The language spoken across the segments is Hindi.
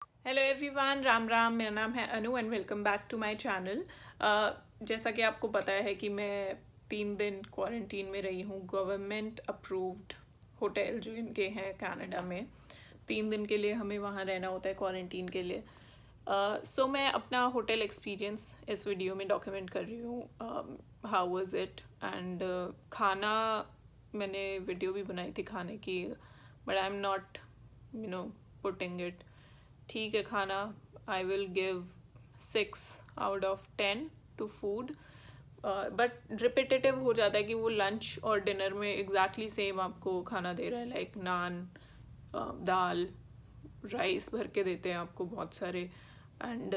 Hello everyone, Ram Ram. मेरा नाम है Anu and welcome back to my channel. जैसा कि आपको पता है कि मैं 3 दिन क्वारंटीन में रही हूँ। गवर्नमेंट अप्रूव्ड होटल जो इनके हैं कनाडा में, 3 दिन के लिए हमें वहाँ रहना होता है क्वारंटीन के लिए। सो मैं अपना होटल एक्सपीरियंस इस वीडियो में डॉक्यूमेंट कर रही हूँ। हाउ वाज इट एंड खाना, मैंने वीडियो भी बनाई थी खाने की, but I am not putting it. ठीक है खाना, I will give 6 out of 10 to food. But repetitive हो जाता है कि वो लंच और डिनर में एग्जैक्टली सेम आपको खाना दे रहा है, लाइक नान, दाल, राइस भर के देते हैं आपको बहुत सारे, एंड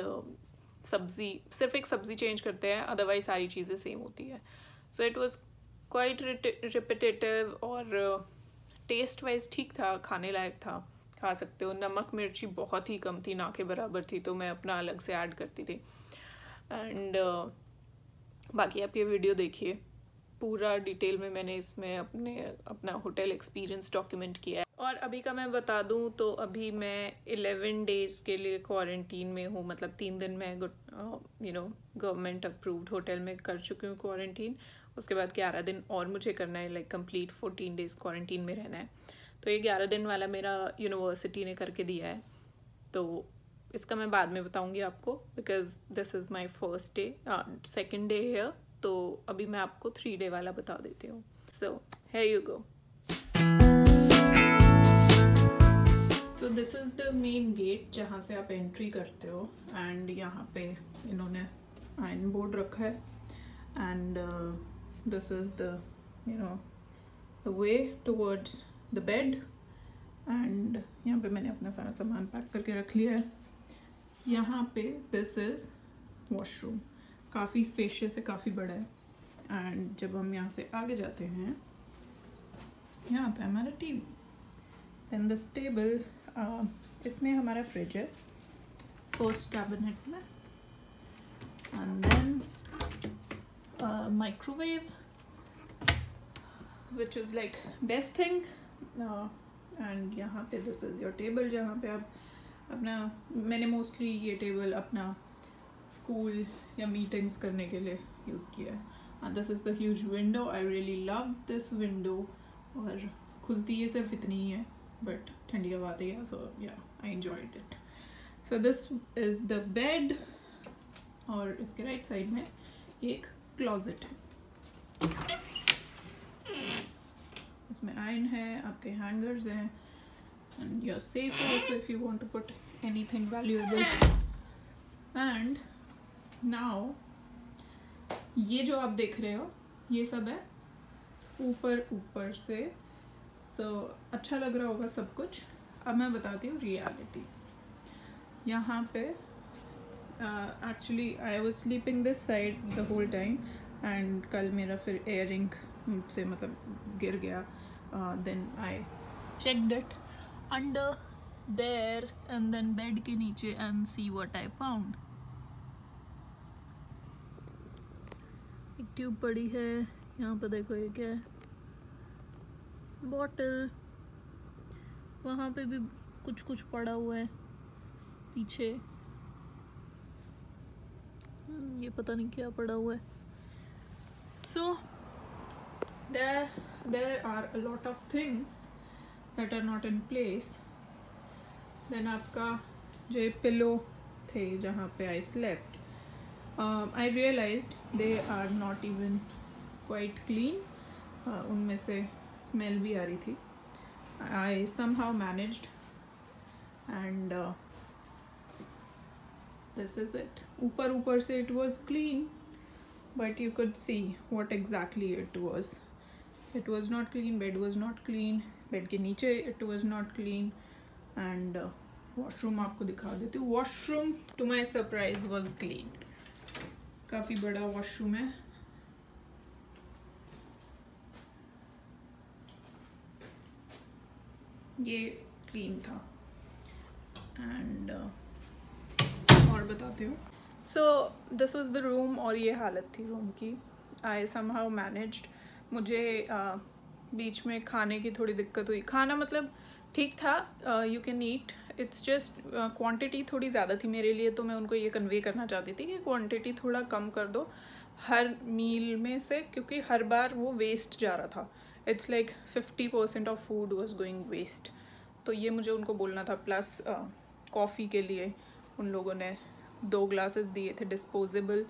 सब्जी, सिर्फ एक सब्जी चेंज करते हैं, अदरवाइज सारी चीज़ें सेम होती है। So it was quite repetitive और टेस्ट वाइज ठीक था, खाने लायक था, खा सकते हो। नमक मिर्ची बहुत ही कम थी, ना के बराबर थी, तो मैं अपना अलग से ऐड करती थी। एंड बाकी आप ये वीडियो देखिए, पूरा डिटेल में मैंने इसमें अपना होटल एक्सपीरियंस डॉक्यूमेंट किया है। और अभी का मैं बता दूं तो अभी मैं 11 डेज के लिए क्वारंटीन में हूँ, मतलब 3 दिन मैं गवर्नमेंट अप्रूव्ड होटल में कर चुकी हूँ क्वारंटीन। उसके बाद 11 दिन और मुझे करना है, लाइक कंप्लीट 14 डेज क्वारंटीन में रहना है। तो ये 11 दिन वाला मेरा यूनिवर्सिटी ने करके दिया है, तो इसका मैं बाद में बताऊंगी आपको, because this is my first day, second day here. तो अभी मैं आपको 3 डे वाला बता देती हूँ। So here you go. So this is the main gate जहाँ से आप एंट्री करते हो, एंड यहाँ पे इन्होंने आयरन बोर्ड रखा है, and this is the way towards the bed. And यहाँ पे मैंने अपना सारा सामान पैक करके रख लिया है। यहाँ पे दिस इज़ वॉशरूम, काफ़ी स्पेशियस है, काफ़ी बड़ा है। एंड जब हम यहाँ से आगे जाते हैं, यहाँ आता है हमारा टीवी, देन दिस टेबल, इसमें हमारा फ्रिज है फर्स्ट कैबिनेट में, and then microwave which is like best thing. And यहाँ पे दिस इज़ योर टेबल, जहाँ पे आप अपना, मैंने मोस्टली ये टेबल अपना स्कूल या मीटिंग्स करने के लिए यूज़ किया है। And this is the huge window, I really love this window. और खुलती है सिर्फ इतनी ही है, बट ठंडी हवा आती है, सो या I enjoyed it. So this is the bed, और इसके राइट साइड में एक क्लॉजेट है, इसमें आयरन है, आपके हैंगर्स हैं, and you are safe also if you want to put anything valuable. And now ये जो आप देख रहे हो, ये सब है ऊपर से। सो अच्छा लग रहा होगा सब कुछ। अब मैं बताती हूँ रियलिटी। यहाँ पे actually I was sleeping this side the whole time, and कल मेरा फिर एयरिंग मुझसे मतलब गिर गया। Then I checked it under there and then bed के नीचे, and see what I found. एक ट्यूब पड़ी है यहाँ पर, देखो ये क्या है, बॉटल। वहाँ पे भी कुछ पड़ा हुआ है पीछे, ये पता नहीं क्या पड़ा हुआ है। So there are a lot of things that are not in place. Then आपका जो ये पिलो थे जहाँ पे I slept, I realized they are not even quite clean. उनमें से स्मेल भी आ रही थी। I somehow managed, and this is it. ऊपर से it was clean, but you could see what exactly it was. It was not clean, bed was not clean, bed के नीचे it was not clean, and washroom आपको दिखा देती हूँ। washroom to my surprise was clean, काफ़ी बड़ा washroom है। ये clean था, and और बताती हूँ। So this was the room, और ये हालत थी रूम की। I somehow managed. मुझे बीच में खाने की थोड़ी दिक्कत हुई। खाना मतलब ठीक था, you can eat it's just quantity थोड़ी ज़्यादा थी मेरे लिए, तो मैं उनको ये कन्वे करना चाहती थी कि क्वांटिटी थोड़ा कम कर दो हर मील में से, क्योंकि हर बार वो वेस्ट जा रहा था. It's like 50% of food was going waste. तो ये मुझे उनको बोलना था. प्लस कॉफ़ी के लिए उन लोगों ने 2 ग्लासेस दिए थे डिस्पोजेबल.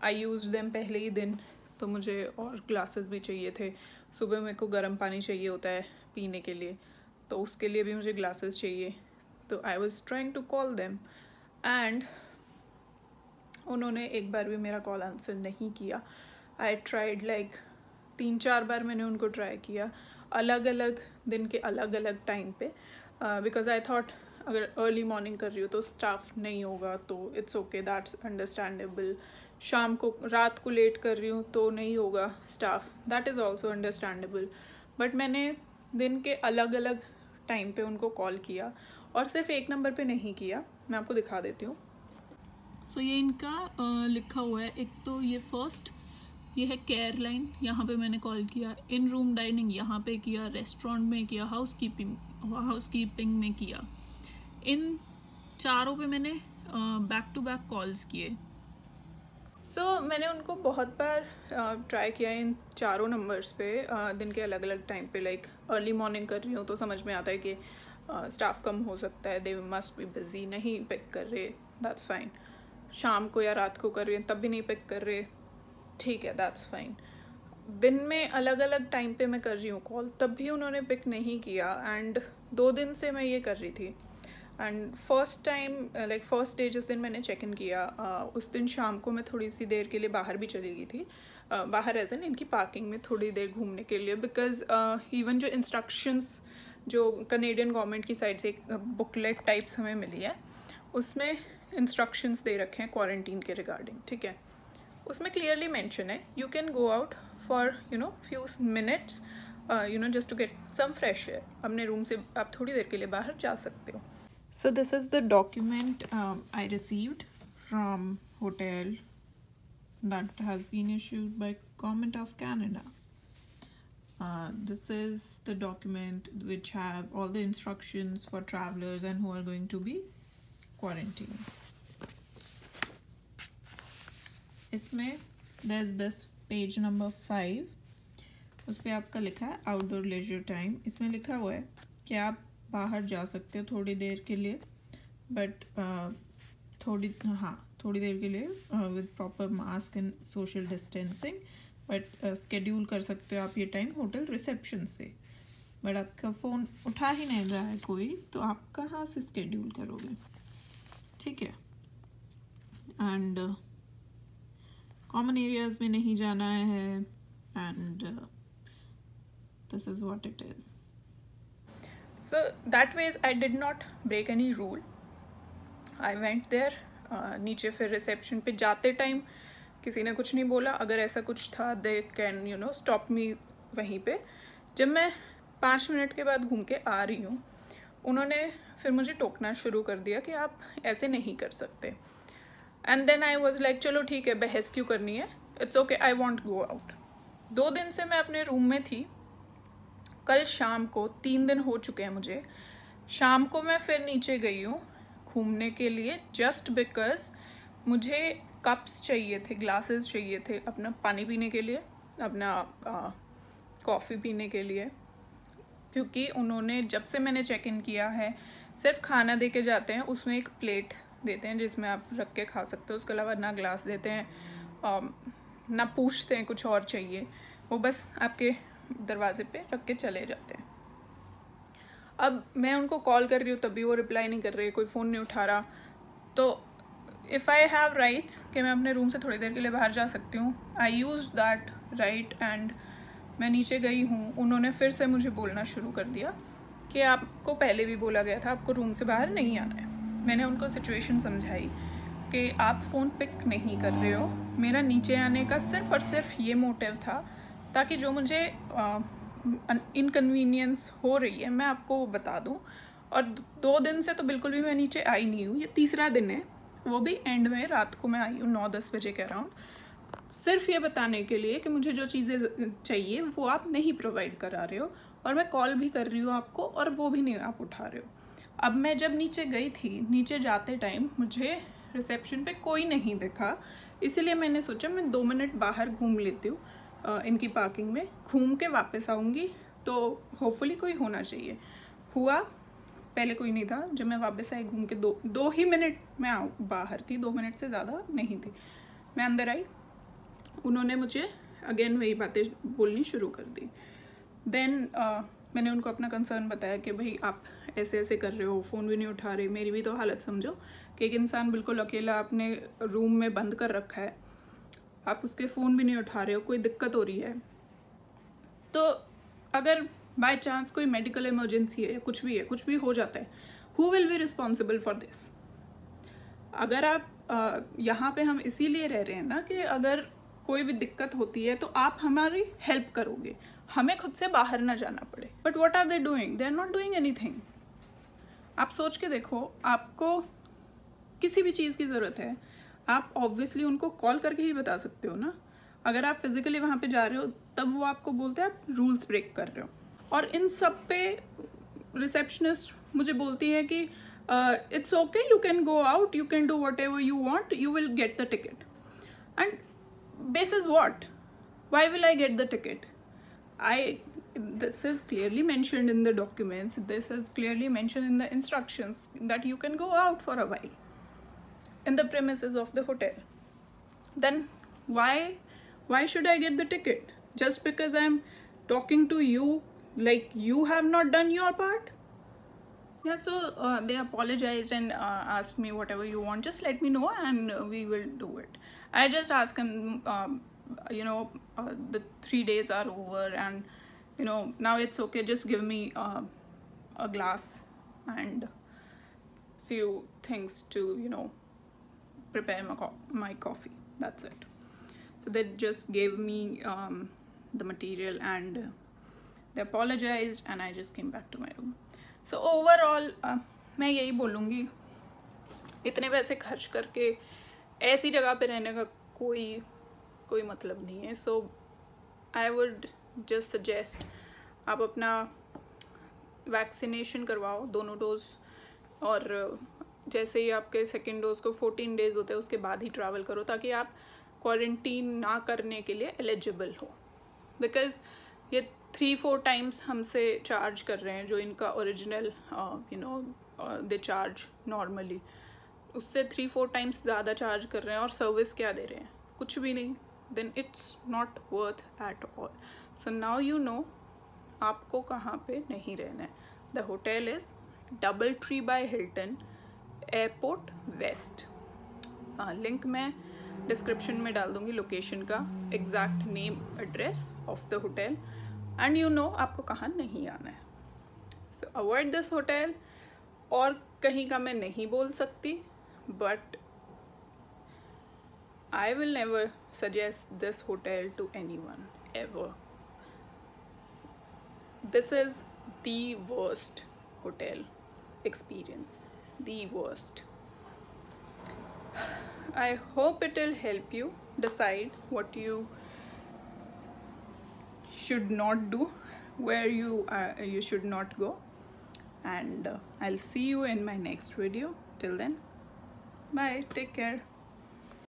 आई यूज देम पहले ही दिन, तो मुझे और ग्लासेस भी चाहिए थे. सुबह मेरे को गर्म पानी चाहिए होता है पीने के लिए, तो उसके लिए भी मुझे ग्लासेस चाहिए. तो I was trying to call them and उन्होंने एक बार भी मेरा कॉल आंसर नहीं किया. आई ट्राइड लाइक 3-4 बार मैंने उनको ट्राई किया, अलग अलग दिन के अलग अलग टाइम पे, बिकॉज आई थॉट अगर अर्ली मॉर्निंग कर रही हो तो स्टाफ नहीं होगा, तो इट्स ओके, दैट्स अंडरस्टैंडेबल. शाम को रात को लेट कर रही हूँ तो नहीं होगा staff, that is also understandable. But मैंने दिन के अलग अलग टाइम पे उनको कॉल किया, और सिर्फ एक नंबर पे नहीं किया. मैं आपको दिखा देती हूँ. सो ये इनका लिखा हुआ है. एक तो ये फर्स्ट ये है केयर लाइन, यहाँ पे मैंने कॉल किया. इन रूम डाइनिंग यहाँ पे किया, रेस्टोरेंट में किया, हाउसकीपिंग में किया. इन चारों पे मैंने बैक टू बैक कॉल्स किए. सो मैंने उनको बहुत बार ट्राई किया इन चारों नंबर्स पे, दिन के अलग अलग टाइम पे. लाइक अर्ली मॉर्निंग कर रही हूँ तो समझ में आता है कि स्टाफ कम हो सकता है, दे मस्ट बी बिजी, नहीं पिक कर रहे, दैट्स फाइन. शाम को या रात को कर रही हैं तब भी नहीं पिक कर रहे, ठीक है, दैट्स फाइन. दिन में अलग अलग टाइम पे मैं कर रही हूँ कॉल, तब भी उन्होंने पिक नहीं किया. एंड 2 दिन से मैं ये कर रही थी. And first time like first day जिस दिन मैंने चेक इन किया, उस दिन शाम को मैं थोड़ी सी देर के लिए बाहर भी चली गई थी. बाहर एज एन इनकी पार्किंग में थोड़ी देर घूमने के लिए, बिकॉज इवन जो इंस्ट्रक्शंस जो कनेडियन गवर्नमेंट की साइड से एक बुकलेट टाइप्स हमें मिली है, उसमें इंस्ट्रक्शंस दे रखे हैं क्वारंटीन के रिगार्डिंग, ठीक है. उसमें क्लियरली मेंशन है you can go out for few minutes just to get some fresh air. अपने रूम से आप थोड़ी देर के लिए बाहर जा सकते हो. So this is the document I received from hotel that has been issued by Government of Canada. This is the document which have all the instructions for travelers and who are going to be quarantined. इसमें there's this page number 5. उस पर आपका लिखा है outdoor leisure time. इसमें लिखा हुआ है कि आप बाहर जा सकते हो थोड़ी देर के लिए, बट थोड़ी देर के लिए with proper mask and social distancing. But schedule कर सकते हो आप ये टाइम होटल रिसेप्शन से. बट आपका फ़ोन उठा ही नहीं रहा है कोई, तो आप कहाँ से स्केड्यूल करोगे, ठीक है. एंड कॉमन एरियाज में नहीं जाना है. And this is what it is. So that ways I did not break any rule. I went there. नीचे फिर रिसेप्शन पे जाते टाइम किसी ने कुछ नहीं बोला. अगर ऐसा कुछ था they can stop me वहीं पे. जब मैं 5 मिनट के बाद घूम के आ रही हूँ, उन्होंने फिर मुझे टोकना शुरू कर दिया कि आप ऐसे नहीं कर सकते. And then I was like चलो ठीक है, बहस क्यों करनी है, it's okay, I won't go out. 2 दिन से मैं अपने रूम में थी. कल शाम को 3 दिन हो चुके हैं मुझे. शाम को मैं फिर नीचे गई हूँ घूमने के लिए, जस्ट बिकॉज मुझे कप्स चाहिए थे, ग्लासेस चाहिए थे अपना पानी पीने के लिए, अपना कॉफ़ी पीने के लिए. क्योंकि उन्होंने जब से मैंने चेक इन किया है सिर्फ खाना दे के जाते हैं, उसमें एक प्लेट देते हैं जिसमें आप रख के खा सकते हो. उसके अलावा ना ग्लास देते हैं, ना पूछते हैं कुछ और चाहिए. वो बस आपके दरवाजे पे रख के चले जाते हैं. अब मैं उनको कॉल कर रही हूँ तभी वो रिप्लाई नहीं कर रही, कोई फ़ोन नहीं उठा रहा. तो इफ़ आई हैव राइट्स कि मैं अपने रूम से थोड़ी देर के लिए बाहर जा सकती हूँ, आई यूज दैट राइट. एंड मैं नीचे गई हूँ. उन्होंने फिर से मुझे बोलना शुरू कर दिया कि आपको पहले भी बोला गया था आपको रूम से बाहर नहीं आना है. मैंने उनको सिचुएशन समझाई कि आप फ़ोन पिक नहीं कर रहे हो. मेरा नीचे आने का सिर्फ और सिर्फ ये मोटिव था ताकि जो मुझे इनकन्वीनियंस हो रही है मैं आपको वो बता दूं. और 2 दिन से तो बिल्कुल भी मैं नीचे आई नहीं हूँ. ये 3रा दिन है, वो भी एंड में रात को मैं आई हूँ 9-10 बजे के अराउंड, सिर्फ ये बताने के लिए कि मुझे जो चीज़ें चाहिए वो आप नहीं प्रोवाइड करा रहे हो. और मैं कॉल भी कर रही हूँ आपको और वो भी नहीं आप उठा रहे हो. अब मैं जब नीचे गई थी, नीचे जाते टाइम मुझे रिसेप्शन पे कोई नहीं दिखा, इसीलिए मैंने सोचा मैं 2 मिनट बाहर घूम लेती हूँ इनकी पार्किंग में, घूम के वापस आऊँगी तो होपफुली कोई होना चाहिए। हुआ, पहले कोई नहीं था। जब मैं वापस आई घूम के, दो ही मिनट मैं बाहर थी, 2 मिनट से ज़्यादा नहीं थी। मैं अंदर आई, उन्होंने मुझे अगेन वही बातें बोलनी शुरू कर दी। देन मैंने उनको अपना कंसर्न बताया कि भाई आप ऐसे ऐसे कर रहे हो, फ़ोन भी नहीं उठा रहे, मेरी भी तो हालत समझो कि एक इंसान बिल्कुल अकेला अपने रूम में बंद कर रखा है, आप उसके फ़ोन भी नहीं उठा रहे हो, कोई दिक्कत हो रही है। तो अगर बाय चांस कोई मेडिकल इमरजेंसी है या कुछ भी हो जाता है, who will be responsible for this? अगर आप यहाँ पे हम इसीलिए रह रहे हैं ना कि अगर कोई भी दिक्कत होती है तो आप हमारी हेल्प करोगे, हमें खुद से बाहर ना जाना पड़े। But what are they doing? They are not doing anything. आप सोच के देखो, आपको किसी भी चीज़ की ज़रूरत है, आप ऑब्वियसली उनको कॉल करके ही बता सकते हो ना। अगर आप फिजिकली वहाँ पे जा रहे हो तब वो आपको बोलते हैं आप रूल्स ब्रेक कर रहे हो। और इन सब पे रिसेप्शनिस्ट मुझे बोलती है कि it's okay, you can go out, you can do what ever you want, you will get the ticket. And basis what? Why will I get the ticket? This is clearly mentioned in the documents, this is clearly mentioned in the instructions that you can go out for a while in the premises of the hotel. Then why should I get the ticket? Just because I'm talking to you like you have not done your part? Yeah, so they apologized and asked me whatever you want, just let me know and we will do it. I just asked him, the 3 days are over and now it's okay, just give me a glass and few things to prepare my coffee, that's it. So they just gave me the material and they apologized and I just came back to my room. So overall मैं यही बोलूँगी, इतने पैसे खर्च करके ऐसी जगह पे रहने का कोई मतलब नहीं है। सो आई वुड जस्ट सजेस्ट आप अपना वैक्सीनेशन करवाओ, दोनों डोज, और जैसे ही आपके सेकेंड डोज को 14 डेज होते हैं उसके बाद ही ट्रैवल करो, ताकि आप क्वारंटीन ना करने के लिए एलिजिबल हो। बिकॉज ये 3-4 टाइम्स हमसे चार्ज कर रहे हैं, जो इनका ओरिजिनल दे चार्ज नॉर्मली, उससे 3-4 टाइम्स ज़्यादा चार्ज कर रहे हैं और सर्विस क्या दे रहे हैं? कुछ भी नहीं। Then it's not worth at all. So now you know आपको कहाँ पे नहीं रहना है। The hotel is DoubleTree by Hilton, airport west. Link मैं डिस्क्रिप्शन में डाल दूँगी, लोकेशन का exact name address of the hotel, and you know आपको कहाँ नहीं आना है। So avoid this hotel. और कहीं का मैं नहीं बोल सकती, but I will never suggest this hotel to anyone ever. This is the worst hotel experience, the worst. I hope it will help you decide what you should not do, where you should not go, and I'll see you in my next video. Till then, bye, take care.